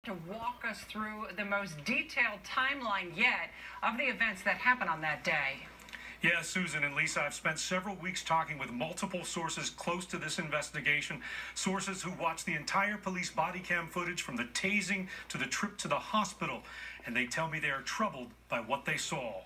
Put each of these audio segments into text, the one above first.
To walk us through the most detailed timeline yet of the events that happened on that day. Yeah, Susan and Lisa, I've spent several weeks talking with multiple sources close to this investigation, sources who watched the entire police body cam footage from the tasing to the trip to the hospital, and they tell me they are troubled by what they saw.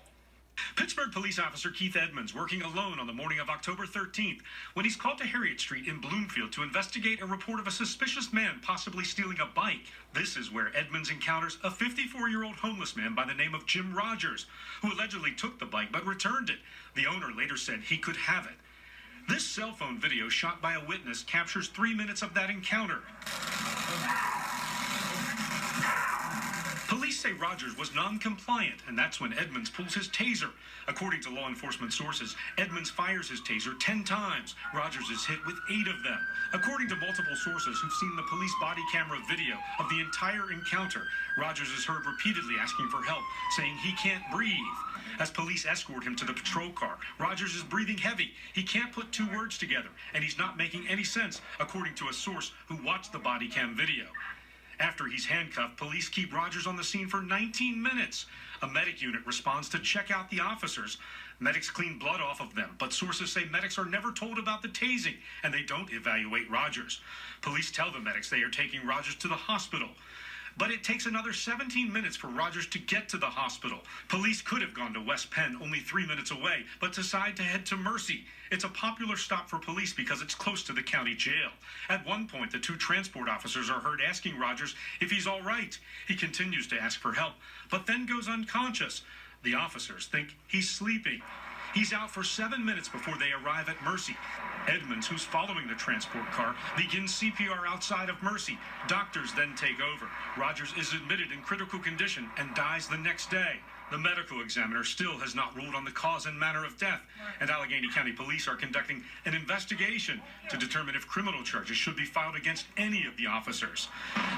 Pittsburgh police officer Keith Edmonds working alone on the morning of October 13th when he's called to Harriet Street in Bloomfield to investigate a report of a suspicious man possibly stealing a bike. This is where Edmonds encounters a 54-year-old homeless man by the name of Jim Rogers, who allegedly took the bike but returned it. The owner later said he could have it. This cell phone video shot by a witness captures 3 minutes of that encounter. Police say Rogers was non-compliant, and that's when Edmonds pulls his taser. According to law enforcement sources, Edmonds fires his taser 10 times. Rogers is hit with 8 of them. According to multiple sources who've seen the police body camera video of the entire encounter, Rogers is heard repeatedly asking for help, saying he can't breathe. As police escort him to the patrol car, Rogers is breathing heavy. He can't put 2 words together, and he's not making any sense, according to a source who watched the body cam video. After he's handcuffed, police keep Rogers on the scene for 19 minutes. A medic unit responds to check out the officers. Medics clean blood off of them, but sources say medics are never told about the tasing, and they don't evaluate Rogers. Police tell the medics they are taking Rogers to the hospital. But it takes another 17 minutes for Rogers to get to the hospital. Police could have gone to West Penn, only 3 minutes away, but decide to head to Mercy. It's a popular stop for police because it's close to the county jail. At one point, the 2 transport officers are heard asking Rogers if he's all right. He continues to ask for help, but then goes unconscious. The officers think he's sleeping. He's out for 7 minutes before they arrive at Mercy. Edmonds, who's following the transport car, begins CPR outside of Mercy. Doctors then take over. Rogers is admitted in critical condition and dies the next day. The medical examiner still has not ruled on the cause and manner of death, and Allegheny County Police are conducting an investigation to determine if criminal charges should be filed against any of the officers.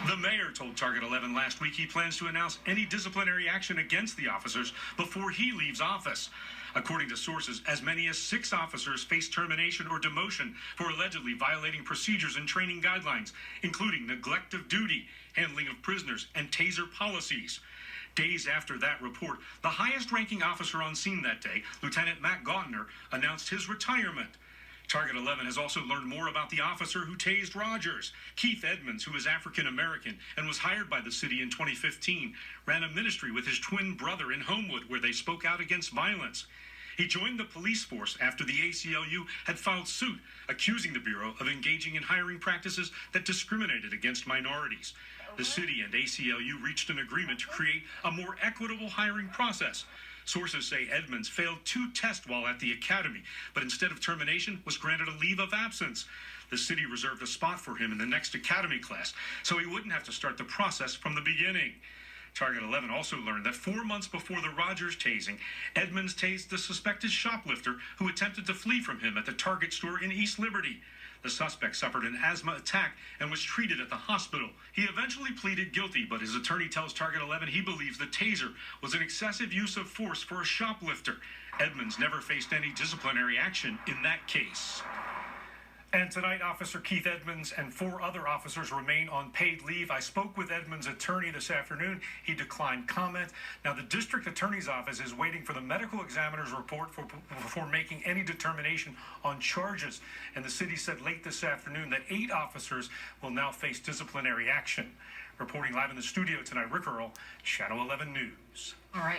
The mayor told Target 11 last week he plans to announce any disciplinary action against the officers before he leaves office. According to sources, as many as 6 officers face termination or demotion for allegedly violating procedures and training guidelines, including neglect of duty, handling of prisoners, and taser policies. Days after that report, the highest-ranking officer on scene that day, Lieutenant Matt Gautner, announced his retirement. Target 11 has also learned more about the officer who tased Rogers. Keith Edmonds, who is African-American and was hired by the city in 2015, ran a ministry with his twin brother in Homewood where they spoke out against violence. He joined the police force after the ACLU had filed suit accusing the Bureau of engaging in hiring practices that discriminated against minorities. The city and ACLU reached an agreement to create a more equitable hiring process. Sources say Edmonds failed 2 tests while at the academy, but instead of termination was granted a leave of absence. The city reserved a spot for him in the next academy class, so he wouldn't have to start the process from the beginning. Target 11 also learned that 4 months before the Rogers tasing, Edmonds tased the suspected shoplifter who attempted to flee from him at the Target store in East Liberty. The suspect suffered an asthma attack and was treated at the hospital. He eventually pleaded guilty, but his attorney tells Target 11 he believes the taser was an excessive use of force for a shoplifter. Edmonds never faced any disciplinary action in that case. And tonight, Officer Keith Edmonds and 4 other officers remain on paid leave. I spoke with Edmonds' attorney this afternoon. He declined comment. Now, the district attorney's office is waiting for the medical examiner's report before making any determination on charges. And the city said late this afternoon that 8 officers will now face disciplinary action. Reporting live in the studio tonight, Rick Earl, Channel 11 News. All right.